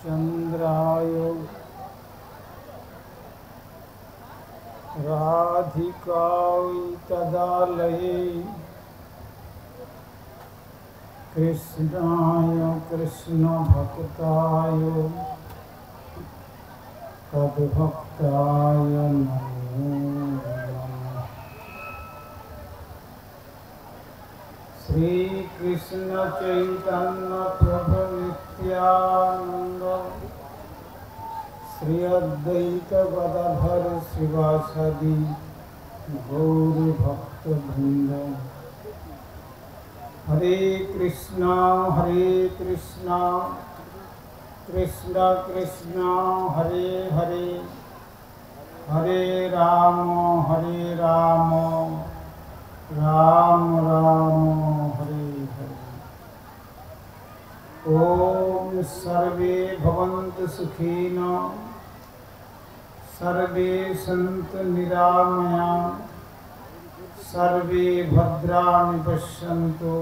चंद्राय राधिकायै तदालये कृष्णाय कृष्णभक्ताय तद्भक्ताय नमो नमः। श्री कृष्ण चैतन्य प्रभु नित्यानंद श्री अद्वैत गदाधर शिवासादि गौर भक्त वृंद। हरे कृष्णा कृष्ण कृष्ण हरे हरे, हरे राम राम राम हरे हरे। ओम सर्वे भवन्तु सुखिनः, सर्वे सन्तु निरामयाः, सर्वे भद्राणि पश्यन्तु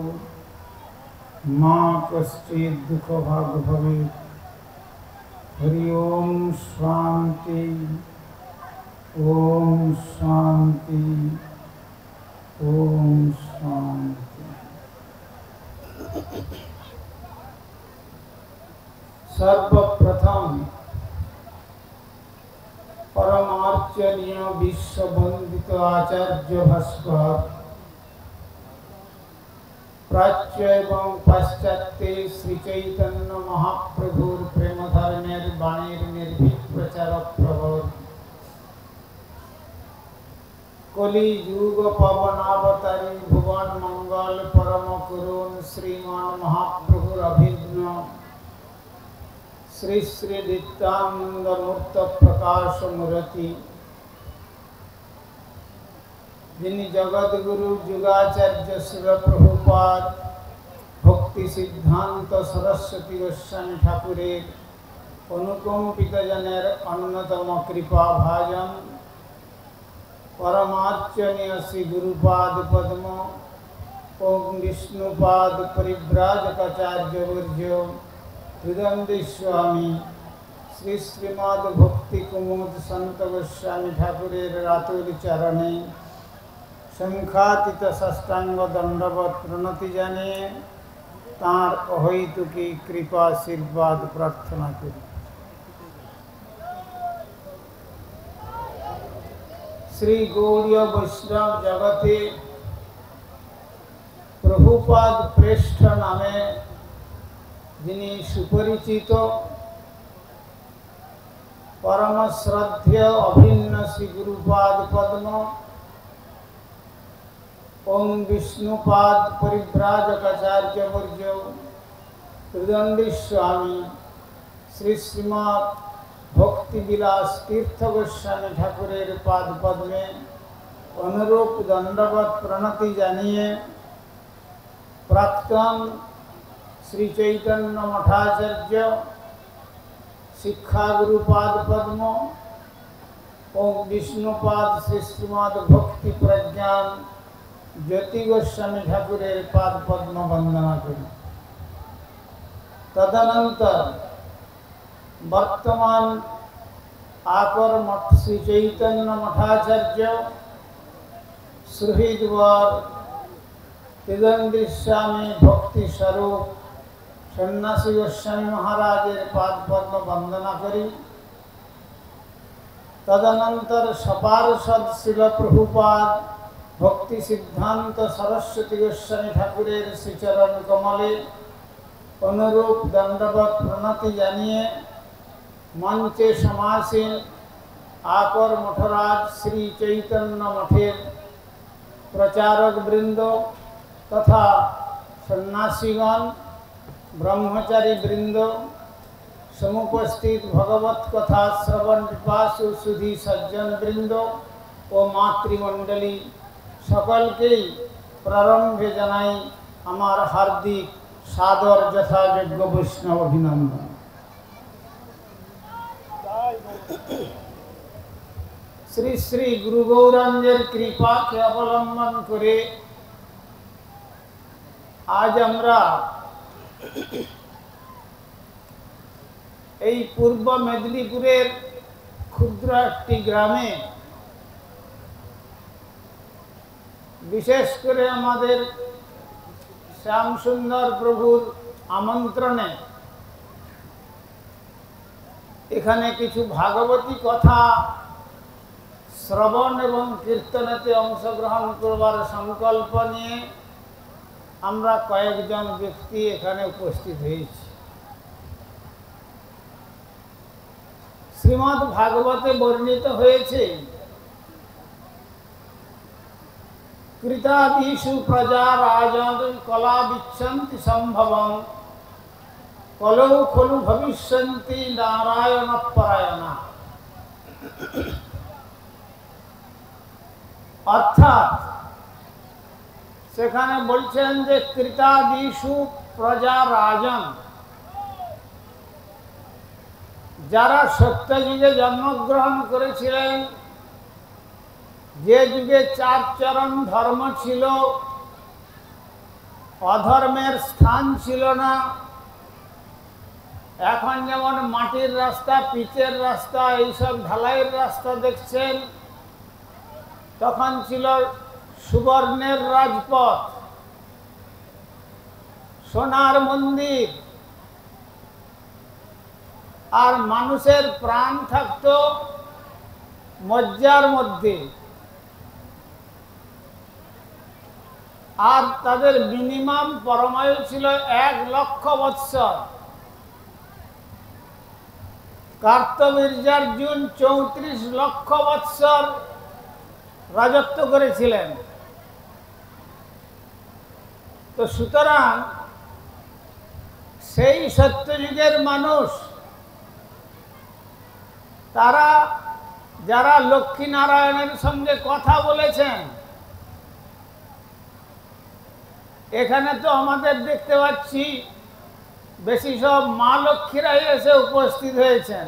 मा कश्चित् दुःखभाग् भवेत्। हरि ओम शांति, ओम शांति, ओम शांति। सर्वप्रथम परमार्चनीय विश्ववंदित आचार्य भास्कर प्राच्य एवं पाश्चात्य श्री चैतन्य महाप्रभुर प्रेम धर्मेर बाणीर निर्भीक प्रचारक प्रवर कलि युग पवनावतारी भुवन मंगल परम करुण श्रीमान महाप्रभुर अभिज्ञ श्री श्री नित्यानंद मूर्त प्रकाश मूर्ति जिनि जगत गुरु जुगाचार्य श्री प्रभुपाद भक्ति सिद्धांत सरस्वती गोस्वामी ठाकुरेर अनुकंपित जनेर अन्यतम कृपा भाजन परमार्चनीय श्री गुरुपाद पद्म ओम विष्णुपाद परिव्राजकाचार्य वर्ज्य हृदय स्वामी श्री श्रीमद भक्ति कुमुद संत गोस्वामी ठाकुरेर रातुल चरणे शंखातीत षष्टांग दंडवत प्रणति जानिए तार अहैतुकी कृपा आशीर्वाद प्रार्थना करी। श्री गौड़ीय वैष्णव जगते प्रभुपाद प्रेष्ठ नामे जिनि सुपरिचित परम श्रद्धेय अभिन्न श्री गुरुपाद पद्म ओम विष्णुपाद परिव्राजकाचार्य वर्ज्य हृदय स्वामी श्री श्रीमद भक्ति विलास तीर्थ गोस्वामी ठाकुरेर पाद पद्मे अनुरूप दंडवत प्रणति जानिए प्राक्तन श्री चैतन्य मठाचार्य शिक्षा गुरुपाद पद्म ओम विष्णुपाद श्री श्रीमद भक्ति प्रज्ञान ज्योति गोस्वामी ठाकुरेर पाद पद्म वंदना करी। तदनंतर वर्तमान आकर मठ श्री चैतन्य मठाचार्य सुहृदवर हृदय स्वामी भक्ति स्वरूप सन्यासी गोस्वामी महाराजेर पाद पद्म वंदना करी। तदनंतर सपार्षद श्रील प्रभुपाद भक्ति सिद्धांत सरस्वती गोस्वामी ठाकुरेर श्रीचरण कमले अनुरूप दंडवत प्रणति जानिए मंचे समासीन आकर मठराज श्री चैतन्य मठेर प्रचारक वृंद तथा सन्यासीगण ब्रह्मचारी वृंद समुपस्थित भगवत कथा श्रवण पिपासु सुधी सज्जन वृंद और मातृमंडली सकल के प्रारंभे जनाई आमार हार्दिक सादर यथायोग्य वैष्णव अभिनंदन। श्री श्री गुरु गौरांगेर कृपा के अवलम्बन करे आज আমরা এই পূর্ব মেদিনীপুরের ক্ষুদ্র একটি গ্রামে, বিশেষ করে আমাদের শ্যামসুন্দর প্রভুর আমন্ত্রণে এখানে কিছু ভাগবতী কথা শ্রবণ এবং কীর্তনেতে অংশগ্রহণ করবার সংকল্প নিয়ে আমরা কয়েকজন ব্যক্তি এখানে উপস্থিত হয়েছি। শ্রীমদ্ ভাগবতে বর্ণিত হয়েছে, কৃতাদিষু প্রজা রাজন কলা বিচ্ছন্তি সম্ভবম কলৌ খলু ভবিষ্যন্তি নারায়ণ পরায়ণা। অর্থাৎ সেখানে বলছেন যে কৃতাদিষু প্রজা রাজন, যারা সত্যযুগে জন্মগ্রহণ করেছিলেন, যে যুগে চার চরণ ধর্ম ছিল, অধর্মের স্থান ছিল না। এখন যেমন মাটির রাস্তা, পিচের রাস্তা, এইসব ঢালাইয়ের রাস্তা দেখছেন, তখন ছিল সুবর্ণের রাজপথ, সোনার মন্দির, আর মানুষের প্রাণ থাকত মজ্জার মধ্যে, আর তাদের মিনিমাম পরমায়ু ছিল 1 লক্ষ বৎসর। কার্তবীর্যার্জুন 34 লক্ষ বৎসর রাজত্ব করেছিলেন। তো সুতরাং সেই সত্যযুগের মানুষ, তারা যারা লক্ষ্মী নারায়ণের সঙ্গে কথা বলেছেন, এখানে তো আমাদের দেখতে পাচ্ছি বেশি সব মা লক্ষ্মীরাই এসে উপস্থিত হয়েছেন।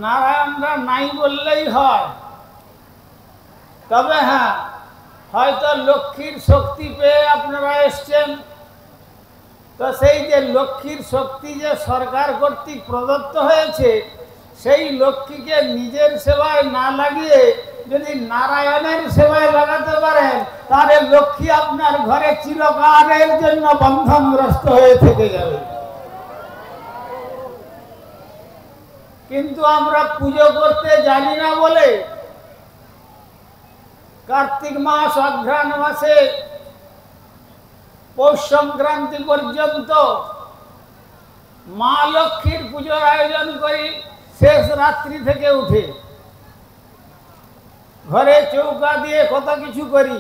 নারায়ণরা নাই বললেই হয়। তবে হ্যাঁ, হয়তো লক্ষ্মীর শক্তি পেয়ে আপনারা এসছেন, তো সেই যে লক্ষ্মীর শক্তি যে সরকার কর্তৃক প্রদত্ত হয়েছে, সেই লক্ষ্মীকে নিজের সেবায় না লাগিয়ে যদি নারায়ণের সেবায় লাগাতে পারেন, তাহলে লক্ষ্মী আপনার ঘরে চিরকালের জন্য বন্ধনগ্রস্ত হয়ে থেকে যাবে। কিন্তু আমরা পুজো করতে জানি না বলে কার্তিক মাস, অঘ্রাণ মাসে পৌষ সংক্রান্তি পর্যন্ত মা লক্ষ্মীর পুজোর আয়োজন করি। শেষ রাত্রি থেকে উঠে ঘরে চৌকা দিয়ে কত কিছু করি,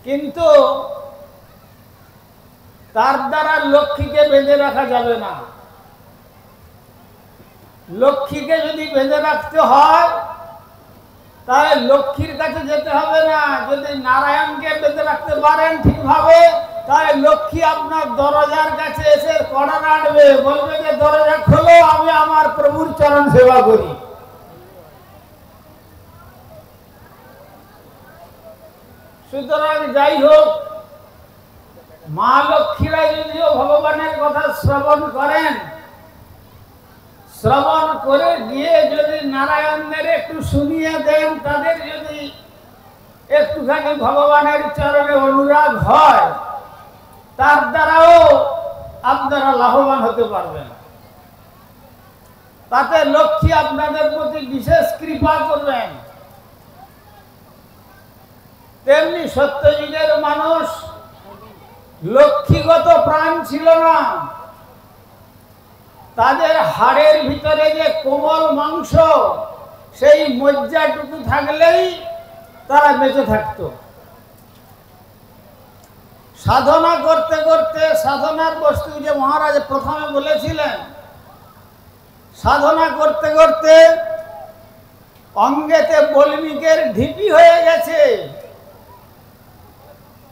কিন্তু তার দ্বারা লক্ষ্মীকে বেঁধে রাখা যাবে না। লক্ষ্মীকে যদি বেঁধে রাখতে হয়, তাহলে লক্ষ্মীর কাছে যেতে হবে না। যদি নারায়ণকে বেঁধে রাখতে পারেন ঠিকভাবে, তাহলে লক্ষ্মী আপনার দরজার কাছে এসে কড়া নাড়বে, বলবে যে দরজা খোলো, আমি আমার প্রভুর চরণ সেবা করি। সুতরাং যাই হোক, মা লক্ষ্মীরা যদিও ভগবানের কথা শ্রবণ করেন, শ্রবণ করে গিয়ে যদি নারায়ণের একটু শুনিয়ে দেন, তাদের যদি একটুখানি ভগবানের চরণে অনুরাগ হয়, তার দ্বারাও আপনারা লাভবান হতে পারবেন। তাতে লক্ষ্মী আপনাদের প্রতি বিশেষ কৃপা করবেন। তেমনি সত্যযুগের মানুষ লক্ষ্মীগত প্রাণ ছিল না। তাদের হাড়ের ভিতরে যে কোমল মাংস, সেই মজ্জাটুকু থাকলেই তারা বেঁচে থাকত। সাধনা করতে করতে, সাধনার বস্তু যে মহারাজ প্রথমে বলেছিলেন, সাধনা করতে করতে অঙ্গেতে বল্মিকের ঢিপি হয়ে গেছে,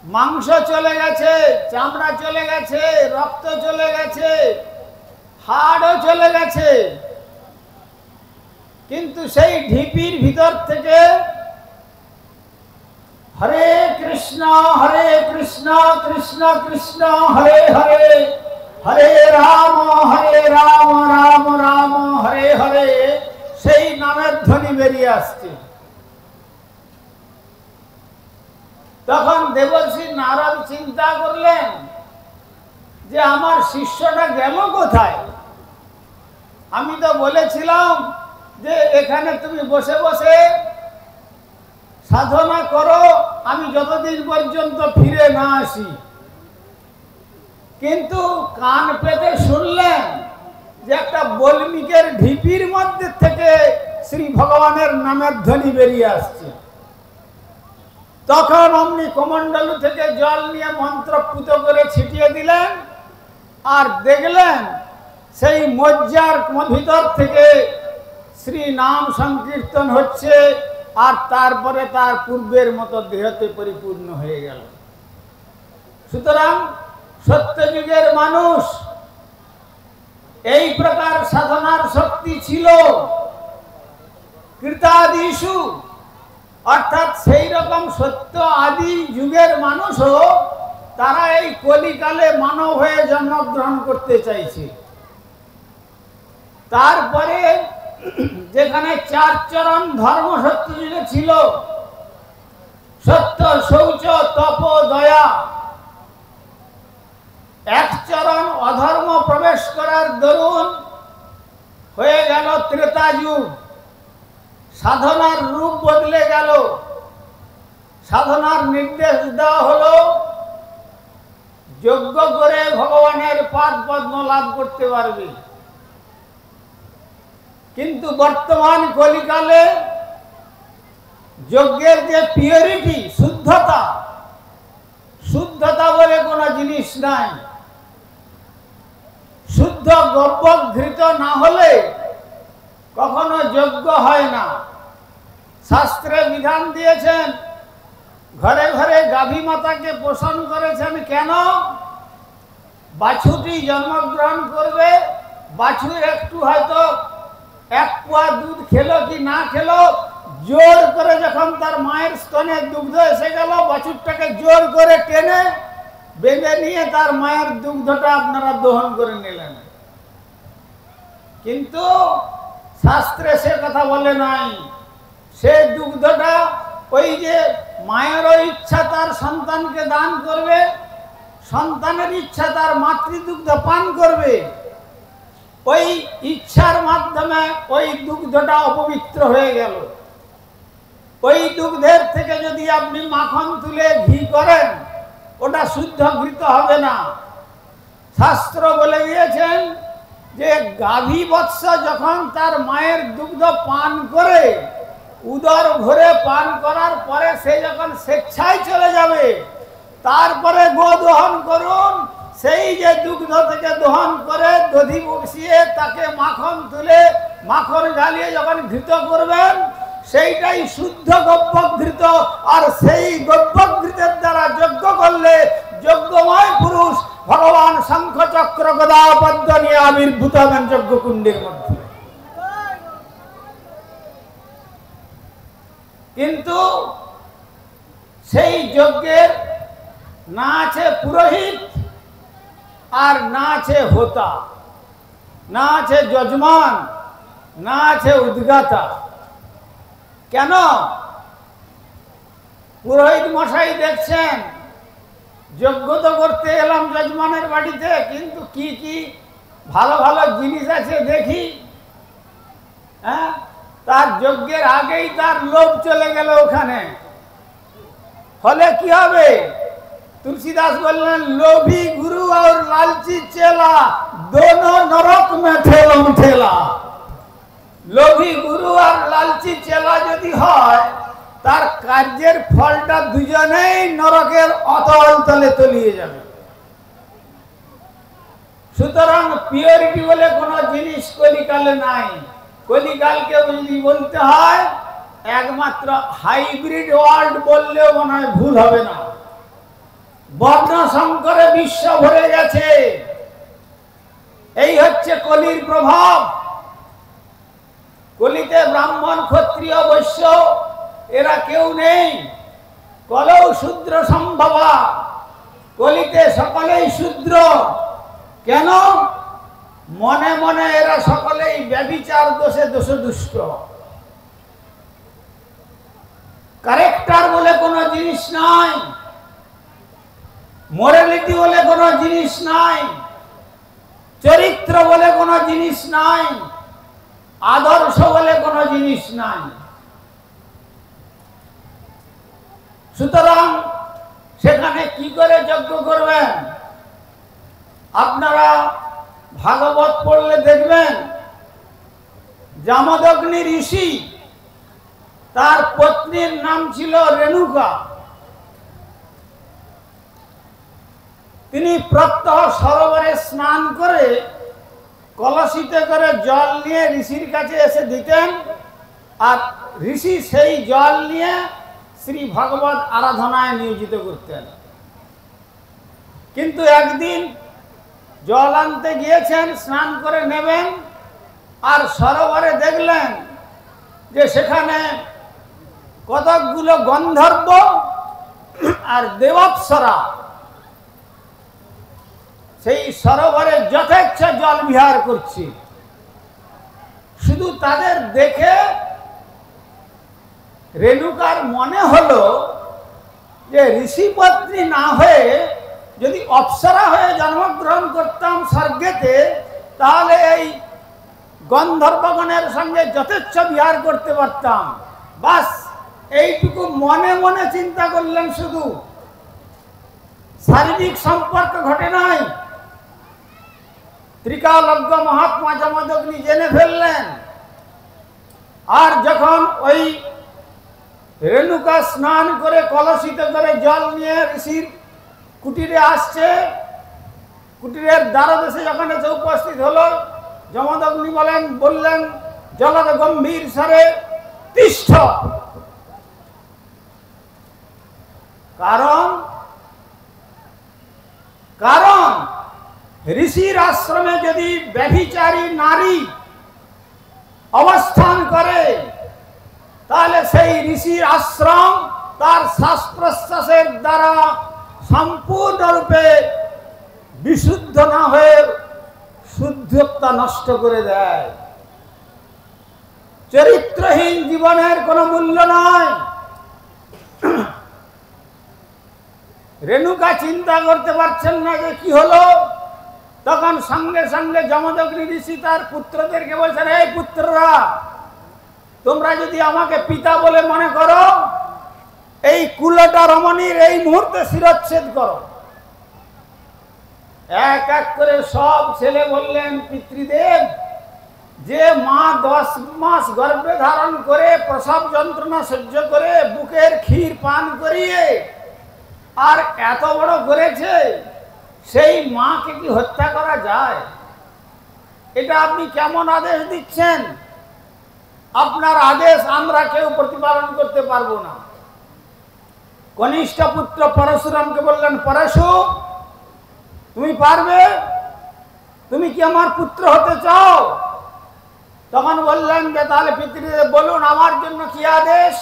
মাংস চলে গেছে, চামড়া চলে গেছে, রক্ত চলে গেছে, হাড়ও চলে গেছে, কিন্তু সেই ঢিপির ভিতর থেকে হরে কৃষ্ণ কৃষ্ণ কৃষ্ণ হরে হরে, যে আমার শিষ্যটা গেল কোথায়। আমি তো বলেছিলাম যে এখানে তুমি বসে বসে সাধনা করো, আমি যতদিন পর্যন্ত ফিরে না আসি। কিন্তু কান পেতে শুনলেন যে একটা বল্মিকের ঢিপির মধ্যে থেকে শ্রী ভগবানের নামের ধ্বনি বেরিয়ে আসছে। তখন অমনি কমণ্ডলু থেকে জল নিয়ে মন্ত্রপুত করে ছিটিয়ে দিলেন, আর দেখলেন সেই মজ্জার ভিতর থেকে শ্রী নাম সংকীর্তন হচ্ছে, আর তারপরে তার পূর্বের মতো দেহতে পরিপূর্ণ হয়ে গেল। সুতরাং সত্যযুগের মানুষ এই প্রকার সাধনার শক্তি ছিল। কৃতাদিষু অর্থাৎ সেই রকম সত্য আদি যুগের মানুষও তারা এই কলিকালে মানব হয়ে জন্মগ্রহণ করতে চাইছে। তারপরে যেখানে চার চরণ ধর্ম সত্য যুগে ছিল, সত্য, শৌচ, তপ, দয়া, এক চরণ অধর্ম প্রবেশ করার দরুন হয়ে গেল ত্রেতা যুগ। সাধনার রূপ বদলে গেল। সাধনার নির্দেশ দেওয়া হলো যজ্ঞ করে ভগবানের পাদ পদ্ম লাভ করতে পারবে। কিন্তু বর্তমান কলিকালে যজ্ঞের যে পিওরিটি, শুদ্ধতা, শুদ্ধতা বলে কোনো জিনিস নাই। শুদ্ধ গব্যঘৃত না হলে কখনো যজ্ঞ হয় না। শাস্ত্রে বিধান দিয়েছেন, ঘরে ঘরে গাভী মাতাকে পোষণ করেছেন। কেন? বাছুরটি জন্মগ্রহণ করবে, বাছুর একটু হয়তো এক পোয়া দুধ খেলো কি না খেলো, জোর করে যখন তার মায়ের স্তনে দুগ্ধ এসে গেল, বাছুরটাকে জোর করে টেনে বেঁধে নিয়ে তার মায়ের দুগ্ধটা আপনারা দহন করে নিলেন। কিন্তু শাস্ত্রে সে কথা বলে নাই। সে দুগ্ধটা ওই যে মায়েরও ইচ্ছা তার সন্তানকে দান করবে, সন্তানের ইচ্ছা তার মাতৃদুগ্ধ পান করবে, ওই ইচ্ছার মাধ্যমে ওই দুগ্ধটা অপবিত্র হয়ে গেল। ওই দুগ্ধের থেকে যদি আপনি মাখন তুলে ঘি করেন, ওটা শুদ্ধ ঘৃত হবে না। শাস্ত্র বলে দিয়েছেন যে গাভী বৎস যখন তার মায়ের দুগ্ধ পান করে, উদর ভরে পান করার পরে সে যখন স্বেচ্ছায় চলে যাবে, তারপরে গো দহন করুন। সেই যে দুগ্ধ থেকে দহন করে দধি বসিয়ে তাকে মাখন তুলে মাখন ঢালিয়ে যখন ঘৃত করবেন, সেইটাই শুদ্ধ গব্যঘৃত। আর সেই গব্যঘৃতের দ্বারা যজ্ঞ করলে যজ্ঞময় পুরুষ ভগবান শঙ্খ চক্র গদা পদ্ম নিয়ে আবির্ভূত হবেন যজ্ঞকুণ্ডের মধ্যে। কিন্তু সেই যজ্ঞের না আছে পুরোহিত, আর না আছে হোতা, না আছে যজমান, না আছে উদ্গাতা। কেন? পুরোহিত মশাই দেখছেন যজ্ঞ তো করতে এলাম যজমানের বাড়িতে, কিন্তু কি কি ভালো ভালো জিনিস আছে দেখি। হ্যাঁ, তার যজ্ঞের আগেই তার লোভ চলে গেল ওখানে। ফলে কি হবে? तुलसीदास बोलने लोभी गुरु और लालची चेला दोनों नरक में ठेलम ठेला। लोभी गुरु और लालची चेला यदि হয় তার কার্যের ফলটা দুজনেই নরকের অতল তলে তলিয়ে যাবে। সুতরাং পিওরিটি বলে কোনো জিনিস কলিকালে নাই। কলিকালকে যদি বলতে হয় একমাত্র হাইব্রিড ওয়ার্ল্ড বললেও মনে হয় ভুল হবে না। বর্ণ সংকরে বিশ্ব ভরে গেছে। এই হচ্ছে কলির প্রভাব। কলিতে ব্রাহ্মণ ক্ষত্রিয় বৈশ্য এরা কেউ নেই। কলৌ শূদ্র সম্ভবা। কলিতে সকলেই শূদ্র। কেন? মনে মনে এরা সকলেই ব্যভিচার দোষে দোষদুষ্ট। ক্যারেক্টার বলে কোনো জিনিস নাই। মোরালিটি বলে কোনো জিনিস নাই, চরিত্র বলে কোনো জিনিস নাই, আদর্শ বলে কোনো জিনিস নাই। সুতরাং সেখানে কি করে যজ্ঞ করবেন? আপনারা ভাগবত পড়লে দেখবেন জামদগ্নি ঋষি, তার পত্নীর নাম ছিল রেণুকা। তিনি প্রত্যহ সরোবরে স্নান করে কলসিতে করে জল নিয়ে ঋষির কাছে এসে দিতেন, আর ঋষি সেই জল নিয়ে শ্রী ভগবত আরাধনায় নিয়োজিত করতেন। কিন্তু একদিন জল আনতে গিয়েছেন, স্নান করে নেবেন, আর সরোবরে দেখলেন যে সেখানে কতকগুলো গন্ধর্ব আর দেবাপ্সরা সেই সরোবরে যথেচ্ছা জল বিহার করছে। শুধু তাদের দেখে রেণুকার মনে হলো যে ঋষিপত্নী না হয়ে যদি অপ্সরা হয়ে জন্মগ্রহণ করতাম স্বর্গেতে, তাহলে এই গন্ধর্বগণের সঙ্গে যথেচ্ছ বিহার করতে পারতাম। বাস এইটুকু মনে মনে চিন্তা করলেন, শুধু শারীরিক সম্পর্ক ঘটে নাই। ত্রিকালজ্ঞ মহাত্মা জামদগ্নি জেনে ফেললেন। আর যখন ওই রেণুকা স্নান করে কলসিতে করে জল নিয়ে ঋষির কুটিরে আসছে, কুটিরের দ্বারদেশে যখন এসে উপস্থিত হলো, জামদগ্নি বললেন জলদ গম্ভীর স্বরে, তিষ্ঠ। কারণ কারণ ঋষির আশ্রমে যদি ব্যভিচারী নারী অবস্থান করে, তাহলে সেই ঋষির আশ্রম তার শ্বাস প্রশ্বাসের দ্বারা সম্পূর্ণরূপে বিশুদ্ধ না হয়ে শুদ্ধতা নষ্ট করে দেয়। চরিত্রহীন জীবনের কোনো মূল্য নয়। রেণুকা চিন্তা করতে পারছেন না যে কি হলো। তখন সঙ্গে সঙ্গে জামদগ্নি ঋষি তার পুত্রদেরকে বলছেন, এই পুত্ররা, তোমরা যদি আমাকে পিতা বলে মনে করো, এই কুলটা রমণীর এই মুহূর্তে শিরচ্ছেদ করো। এক এক করে সব ছেলে বললেন, পিতৃদেব, যে মা 10 মাস গর্ভে ধারণ করে প্রসব যন্ত্রণা সহ্য করে বুকের ক্ষীর পান করিয়ে আর এত বড় করেছে, সেই মাকে কি হত্যা করা যায়? এটা আপনি কেমন আদেশ দিচ্ছেন? আপনার আদেশ আমরা কেউ প্রতিপালন করতে পারবো না। কনিষ্ঠ পুত্র পরশুরামকে বললেন, পরশু, তুমি পারবে? তুমি কি আমার পুত্র হতে চাও? তখন বললেন যে তাহলে পিতৃদেব বলুন আমার জন্য কি আদেশ?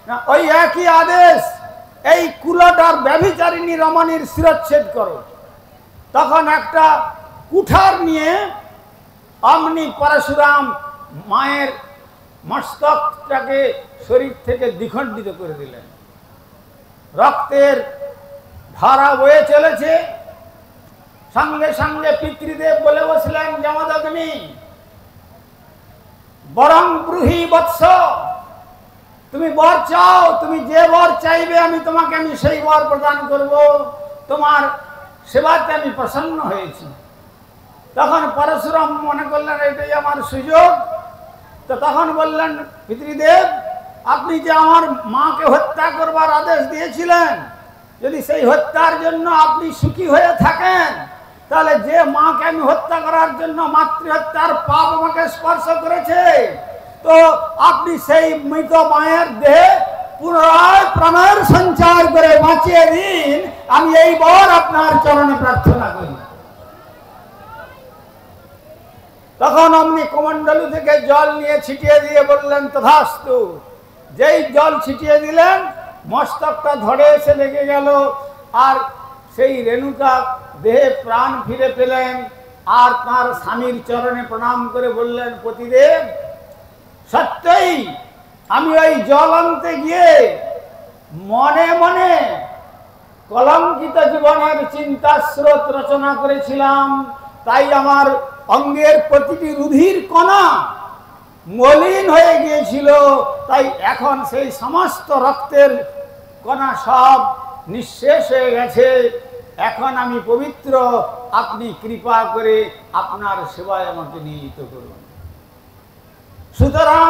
না, ওই একই আদেশ, এই কুলটার ব্যভিচারিণী রমণীর শিরচ্ছেদ করো। তখন একটা কুঠার নিয়ে অমনি পরশুরাম মায়ের মস্তকটাকে শরীর থেকে দ্বিখণ্ডিত করে দিলেন। রক্তের ধারা বয়ে চলেছে। সঙ্গে সঙ্গে পিতৃদেব বলে বসলেন, জামদগ্নি, বরং ব্রুহি বৎস, তুমি বর চাও, তুমি যে বর চাইবে আমি সেই বর প্রদান করব। তোমার সেবাতে আমি প্রসন্ন হয়েছি। তখন পরশুরাম মনে করলেন এটাই আমার সুযোগ। তো তখন বললেন, পিতৃদেব, আপনি যে আমার মাকে হত্যা করবার আদেশ দিয়েছিলেন, যদি সেই হত্যার জন্য আপনি সুখী হয়ে থাকেন, তাহলে যে মাকে আমি হত্যা করার জন্য মাতৃহত্যার পাপ আমাকে স্পর্শ করেছে, তো আপনি সেই মৃত মায়ের দেহে পুনরায় প্রাণের সঞ্চার করে বাঁচিয়ে দিন। আমি এই বর আপনার চরণে প্রার্থনা করি। তখন অমনি কমণ্ডলু থেকে জল নিয়ে ছিটিয়ে দিয়ে বললেন, তথাস্তু। যেই জল ছিটিয়ে দিলেন, মস্তকটা ধরে এসে লেগে গেল, আর সেই রেণুকা দেহে প্রাণ ফিরে পেলেন। আর তার স্বামীর চরণে প্রণাম করে বললেন, পতিদেব, সত্যই আমি ওই জল আনতে গিয়ে মনে মনে কলঙ্কিত জীবনের চিন্তা স্রোত রচনা করেছিলাম, তাই আমার অঙ্গের প্রতিটি রুধির কণা মলিন হয়ে গিয়েছিল। তাই এখন সেই সমস্ত রক্তের কণা সব নিঃশেষ হয়ে গেছে। এখন আমি পবিত্র, আপনি কৃপা করে আপনার সেবায় আমাকে নিয়োজিত করুন। সুতরাং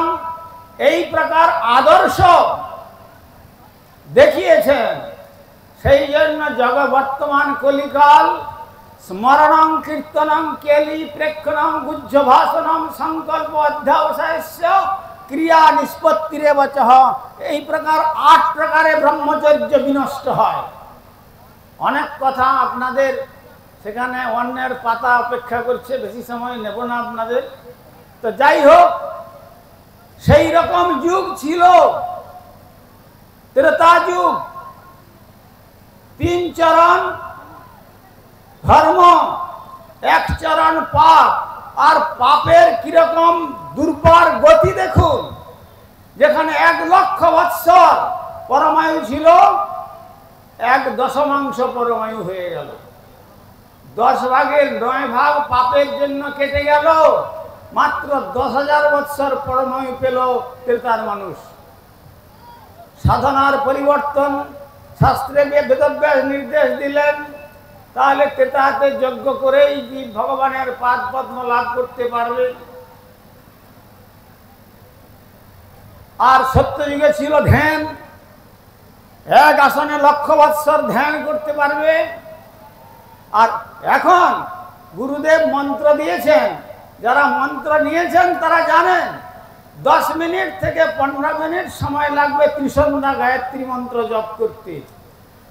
এই প্রকার আদর্শ দেখিয়েছেন। সেই জন্য বর্তমান কলিকাল স্মরণং কীর্তনং কেলি প্রেক্ষণং গুহ্য ভাষণং সংকল্প অধ্যাবসায়স্য ক্রিয়া নিষ্পত্তিরে বচঃ, এই প্রকার 8 প্রকারে ব্রহ্মচর্য বিনষ্ট হয়। অনেক কথা আপনাদের সেখানে অন্যের পাতা অপেক্ষা করছে, বেশি সময় নেব না আপনাদের। তো যাই হোক, সেই রকম যুগ ছিল ত্রেতা যুগ। 3 চরণ ধর্ম, 1 চরণ পাপ। আর পাপের কিরকম দুর্বার গতি দেখুন। যেখানে 1 লক্ষ বৎসর পরমায়ু ছিল, 1/10 পরমায়ু হয়ে গেল। 10 ভাগের 9 ভাগ পাপের জন্য কেটে গেল। মাত্র 10,000 বৎসর পরমায়ু পেল ত্রেতার মানুষ। সাধনার পরিবর্তন শাস্ত্রে বেদব্যাস নির্দেশ দিলেন, তাহলে ত্রেতাতে যজ্ঞ করেই জীব ভগবানের পাদ পদ্ম লাভ করতে পারবে। আর সত্যযুগে ছিল ধ্যান, 1 আসনে লক্ষ বৎসর ধ্যান করতে পারবে। আর এখন গুরুদেব মন্ত্র দিয়েছেন, যারা মন্ত্র নিয়েছেন তারা জানেন 10 মিনিট থেকে 15 মিনিট সময় লাগবে ত্রিসন্ধ্যা গায়ত্রী মন্ত্র জপ করতে।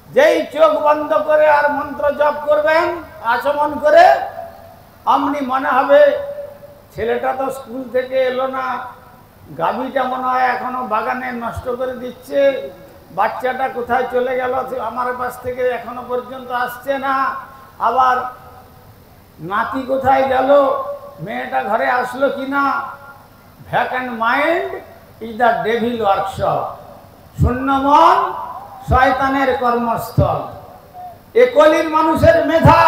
যেই চোখ বন্ধ করে আর মন্ত্র জপ করবেন আচমন করে, অমনি মনে হবে ছেলেটা তো স্কুল থেকে এলো না, গাভীটা মনে হয় এখনো বাগানে নষ্ট করে দিচ্ছে, বাচ্চাটা কোথায় চলে গেল আমার পাশ থেকে এখনো পর্যন্ত আসছে না, আবার নাতি কোথায় গেল, মেয়েটা ঘরে আসলো কিনা। Vacant mind is the devil workshop. শূন্য মন শয়তানের কর্মস্থল। এ কলির মানুষের মেধা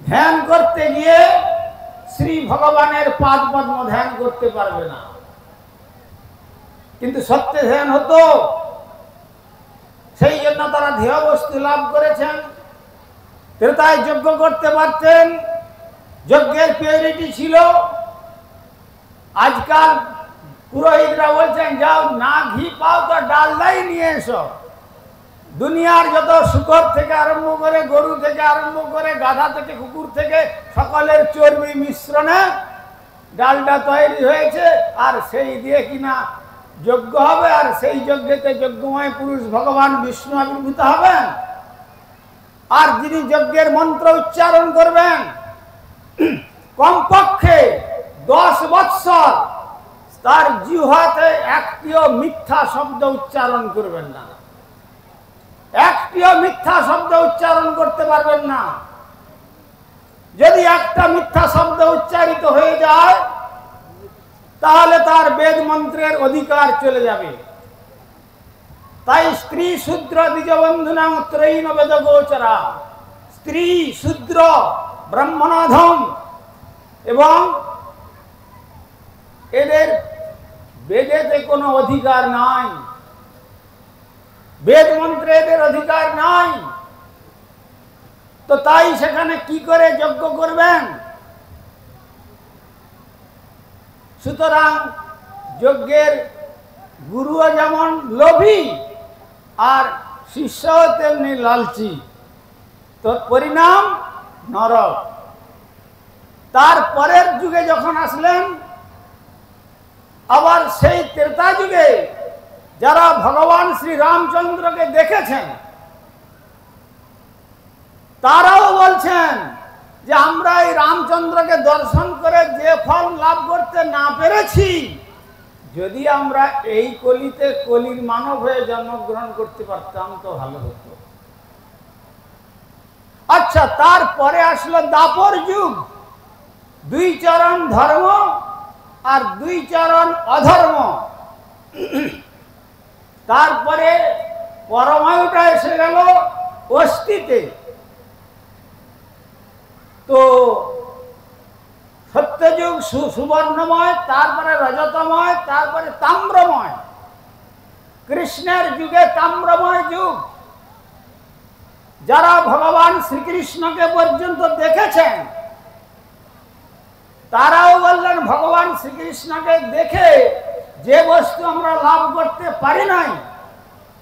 ধ্যান করতে গিয়ে শ্রী ভগবানের পাদ পদ্ম ধ্যান করতে পারবে না। কিন্তু সত্যে ধ্যান হতো, সেই জন্য তারা ধ্যেয় বস্তু লাভ করেছেন। ত্রেতায় যজ্ঞ করতে পারতেন, যজ্ঞের পিউরিটি ছিল। আজকাল পুরোহিতরা বলছেন যাও না ঘি পাও তো ডালদাই নিয়ে এসো। দুনিয়ার যত শুকর থেকে আরম্ভ করে, গরু থেকে আরম্ভ করে, গাধা থেকে, কুকুর থেকে সকলের চর্বি মিশ্রণে ডালটা তৈরি হয়েছে। আর সেই দিয়ে কিনা যজ্ঞ হবে, আর সেই যজ্ঞেতে যজ্ঞময় পুরুষ ভগবান বিষ্ণু আবির্ভূত হবেন। আর যিনি যজ্ঞের মন্ত্র উচ্চারণ করবেন কমপক্ষে 10 বৎসর তার জিহ্বাতে একটিও মিথ্যা শব্দ উচ্চারণ করবেন না, একটিও মিথ্যা শব্দ উচ্চারণ করতে পারবেন না। যদি একটা মিথ্যা শব্দ উচ্চারিত হয়ে যায় তাহলে তার বেদ মন্ত্রের অধিকার চলে যাবে। তাই স্ত্রী শূদ্র দ্বিজবন্ধুনাং ত্রয়ীন বেদ গোচরা, স্ত্রী শূদ্র ব্রাহ্মণাধম এবং এদের বেদেতে কোনো অধিকার নাই, বেদ মন্ত্রে এদের অধিকার নাই। তো তাই সেখানে কি করে যজ্ঞ করবেন? সুতরাং যজ্ঞের গুরুও যেমন লোভী আর শিষ্যও তেমনি লালচি, তো পরিণাম নরক। তার পরের যুগে যখন আসলেন, আবার সেই ত্রেতা যুগে যারা ভগবান শ্রী রামচন্দ্রকে দেখেছেন তারাও বলছেন যে আমরা এই রামচন্দ্রকে দর্শন করে যে ফল লাভ করতে না পেরেছি, যদি আমরা এই কলিতে কলির মানব হয়ে জন্মগ্রহণ করতে পারতাম তো ভালো হতো। আচ্ছা, তারপরে আসলো দাপর যুগ, 2 চরণ ধর্ম আর 2 চরণ অধর্ম। তারপরে পরমায়ুটা এসে গেল অস্থিতে। তো সত্যযুগ সুবর্ণময়, তারপরে রজতময়, তারপরে তাম্রময়। কৃষ্ণের যুগে তাম্রময় যুগ। যারা ভগবান শ্রীকৃষ্ণকে পর্যন্ত দেখেছেন তারাও বললেন ভগবান শ্রীকৃষ্ণকে দেখে যে বস্তু আমরা লাভ করতে পারি নাই,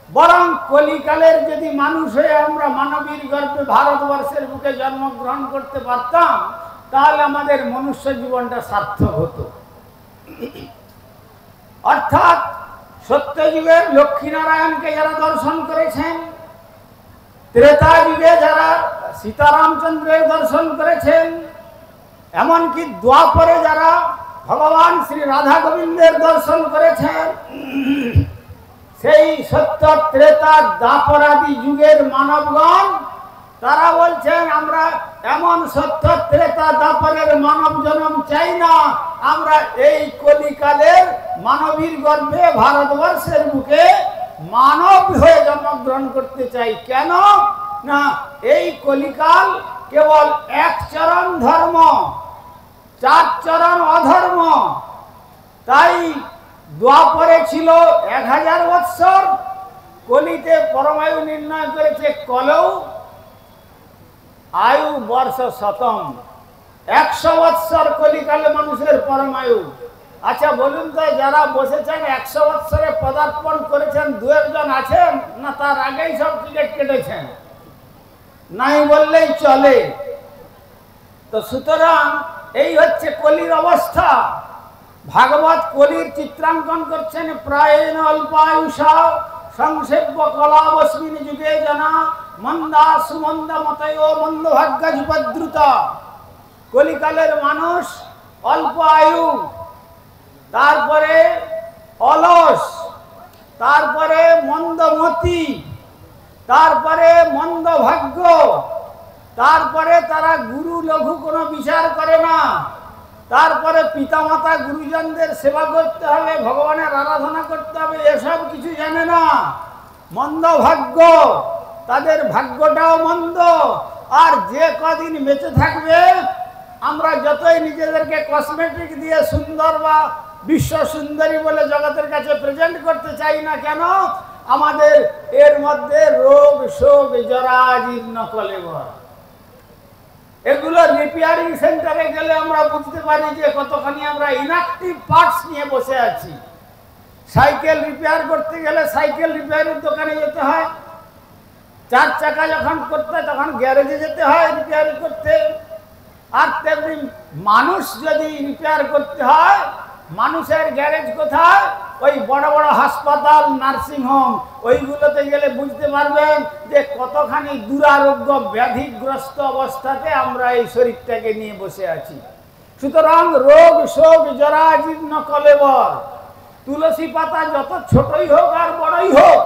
বরং কলিকালের যদি মানুষ হয়ে আমরা মানবীর গর্ভে ভারতবর্ষের বুকে জন্মগ্রহণ করতে পারতাম তাহলে আমাদের মনুষ্য জীবনটা সার্থক হতো। অর্থাৎ সত্যযুগের লক্ষ্মীনারায়ণকে যারা দর্শন করেছেন, ত্রেতা যুগে যারা সীতারামচন্দ্রের দর্শন করেছেন, এমনকি দ্বাপরে যারা ভগবান শ্রী রাধা গোবিন্দের দর্শন করেছেন, সেই সত্য ত্রেতা দ্বাপরাদি যুগের মানবগণ তারা বলছেন আমরা এমন সত্য ত্রেতা দ্বাপরের মানব জন্ম চাই না, আমরা এই কলিকালের মানবীর গর্ভে ভারতবর্ষের বুকে মানব হয়ে জন্মগ্রহণ করতে চাই। কেন না এই কলিকাল কেবল এক চরণ ধর্ম, চার চরণ অধর্ম। তাই দ্বাপরে ছিল 1000 বৎসর, কলিতে পরমায়ু নির্ণয় করেছে কলৌ আয়ু বর্ষ শতম, 100 বৎসর কলিকালে মানুষের পরমায়ু। আচ্ছা বলুন তো, যারা বসেছেন 100 বৎসরে পদার্পণ করেছেন 2-1 আছেন না তার আগেই সব টিকিট কেটেছেন? নাই বললেই চলে। তো সুতরাং এই হচ্ছে কলির অবস্থা। ভাগবত কলির চিত্রাঙ্কন করছেন প্রায়ণ অল্পায়ুষা সংসেব্য কলাবস্মিন যুগে জানা মন্দা সুমন্দা মতয় মন্দ ভাগ্যজুপদ্রুত। কলিকালের মানুষ অল্প আয়ু, তারপরে অলস, তারপরে মন্দমতি, তারপরে মন্দ ভাগ্য, তারপরে তারা গুরু লঘু কোনো বিচার করে না, তারপরে পিতামাতা গুরুজনদের সেবা করতে হবে, ভগবানের আরাধনা করতে হবে, এসব কিছু জানে না। মন্দ ভাগ্য, তাদের ভাগ্যটাও মন্দ। আর যে কদিন বেঁচে থাকবে আমরা যতই নিজেদেরকে কসমেটিক দিয়ে সুন্দর বা বিশ্ব সুন্দরী বলে জগতের কাছে প্রেজেন্ট করতে চাই না কেন, আমাদের এর মধ্যে রোগ শোক জরা জীর্ণ কলেবর। এগুলো রিপেয়ারিং সেন্টারে গেলে আমরা বুঝতে পারি যে কতখানি আমরা ইনঅ্যাক্টিভ পার্টস নিয়ে বসে আছি। সাইকেল রিপেয়ার করতে গেলে সাইকেল রিপেয়ারের দোকানে যেতে হয়, 4 চাকা যখন করতে হয় তখন গ্যারেজে যেতে হয় রিপেয়ার করতে। আর তেমনি মানুষ যদি রিপেয়ার করতে হয়, মানুষের গ্যারেজ কোথায়? ওই বড় বড় হাসপাতাল, নার্সিংহোম, ওইগুলোতে গেলে বুঝতে পারবেন যে কতখানি দুরারোগ্য ব্যাধিগ্রস্ত অবস্থাতে আমরা এই শরীরটাকে নিয়ে বসে আছি। সুতরাং রোগ শোক জরা জীর্ণ কলেবর। তুলসী পাতা যত ছোটই হোক আর বড়ই হোক,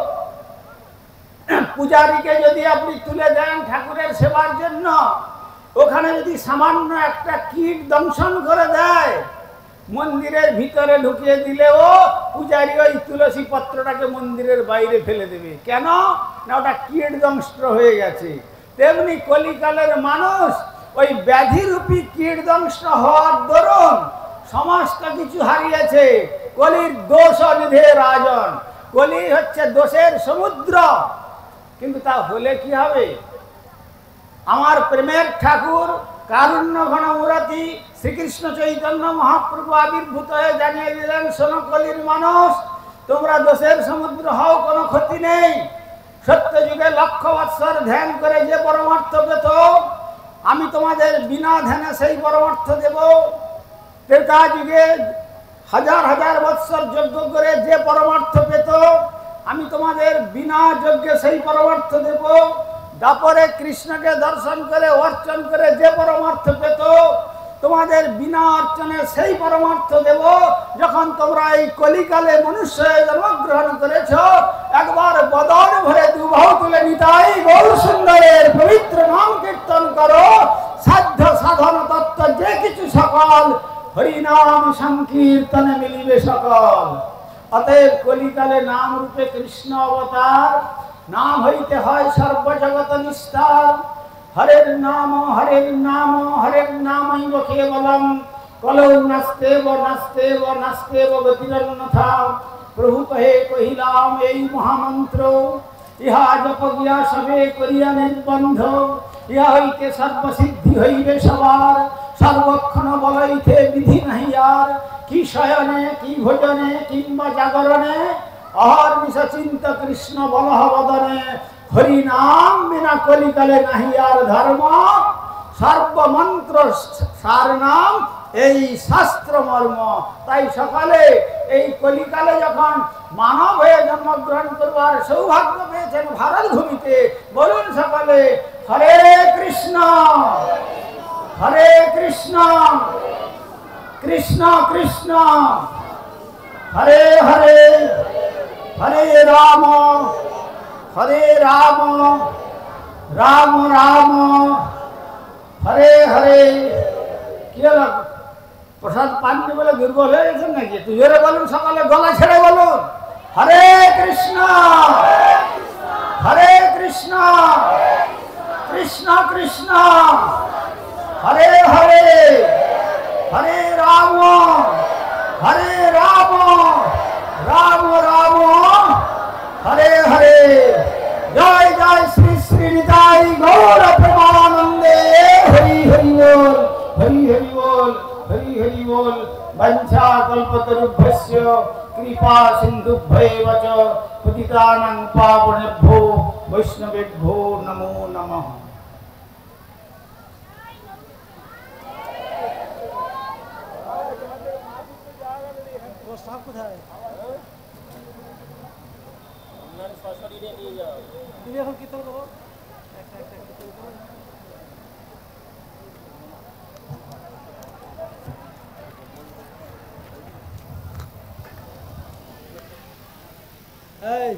পূজারীকে যদি আপনি তুলে দেন ঠাকুরের সেবার জন্য, ওখানে যদি সামান্য একটা কীট দংশন করে দেয়, মন্দিরের ভিতরে ঢুকিয়ে দিলেও পূজারী ওই তুলসী পত্রটাকে মন্দিরের বাইরে ফেলে দেবে। কেন না ওটা কীট দংষ্ট হয়ে গেছে। তেমনি কলিকালের মানুষ ওই ব্যাধিরূপী কীট দংষ্ট হওয়ার দরুন সমস্ত কিছু হারিয়েছে। কলির দোষ অনিধে রাজন, কলি হচ্ছে দোষের সমুদ্র। কিন্তু তা হলে কি হবে? আমার প্রেমের ঠাকুর কারুণ্য ঘন মুরাতি শ্রীকৃষ্ণ চৈতন্য মহাপ্রভু আবির্ভূত হয়ে জানিয়ে দিলেন, শোনো কলির মানুষ, তোমরা দোষের সমুদ্র হও, কোনো ক্ষতি নেই। সত্য যুগে 1,00,000 বৎসর ধ্যান করে যে পরমার্থ পেত, আমি তোমাদের বিনা ধ্যানে সেই পরমার্থ দেব। ত্রেতা যুগে 1000 বৎসর যজ্ঞ করে যে পরমার্থ পেত, আমি তোমাদের বিনা যজ্ঞে সেই পরমার্থ দেব। দ্বাপরে কৃষ্ণকে দর্শন করে অর্চন করে যে পরমার্থ পেত, তোমাদের বিনা অর্চনে সেই পরমার্থ দেব। যখন তোমরা এই কলিকালে মনুষ্য জন্মগ্রহণ করেছ, একবার বদন ভরে দুবাহু তুলে নিতাই গৌর সুন্দরের পবিত্র নাম কীর্তন করো। সাধ্য সাধন তত্ত্ব যে কিছু সকল, হরিনাম সংকীর্তনে মিলিবে সকল। অতএব কলিকালে নাম রূপে কৃষ্ণ অবতার, নাম হইতে হয় সর্বজগৎ নিস্তার। হরের নাম হরের নামৈব কেবলম, কলৌ নাস্তেব নাস্তেব নাস্তেব গতিরন্যথা। প্রভু কহে কহিলাম এই মহামন্ত্র, ইহা জপ গিয়া সবে করিয়া নির্বন্ধ। ইহা হইতে সর্বসিদ্ধি হইবে সবার, সর্বক্ষণ বলইতে বিধি নাহি আর। কি শয়নে কি ভোজনে কিংবা জাগরণে, অহর্নিশ চিন্ত কৃষ্ণ বলহ বদনে। হরি নাম বিনা কলিকালে নাহি আর ধর্ম, সর্বমন্ত্র সার নাম এই শাস্ত্র মর্ম। তাই সকালে এই কলিকালে যখন মানব হয়ে জন্মগ্রহণ করবার সৌভাগ্য পেয়েছেন ভারত ভূমিতে, বলুন সকলে হরে কৃষ্ণ হরে কৃষ্ণ কৃষ্ণ কৃষ্ণ হরে হরে, হরে রাম রাম রাম হরে হরে। কি হলো, প্রসাদ পাননি বলে দুর্বল হয়ে গেছেন নাকি? একটু জোরে বলুন সকালে, গলা ছেড়ে বলুন হরে কৃষ্ণ কৃষ্ণ কৃষ্ণ হরে হরে, হরে রাম রাম রাম হরে হরে। জয় জয় শ্রী শ্রী নিতাই গৌর প্রেমানন্দে। হরি হরি বল, হরি হরি বল, হরি হরি বল। বঞ্ছা কল্পতরুভ্যস্য কৃপা সিন্ধুভ্যেব চ পতিতানাং পাবনেভ্যো বৈষ্ণবেভ্যো নমো নমঃ। এখন কি করবো? এই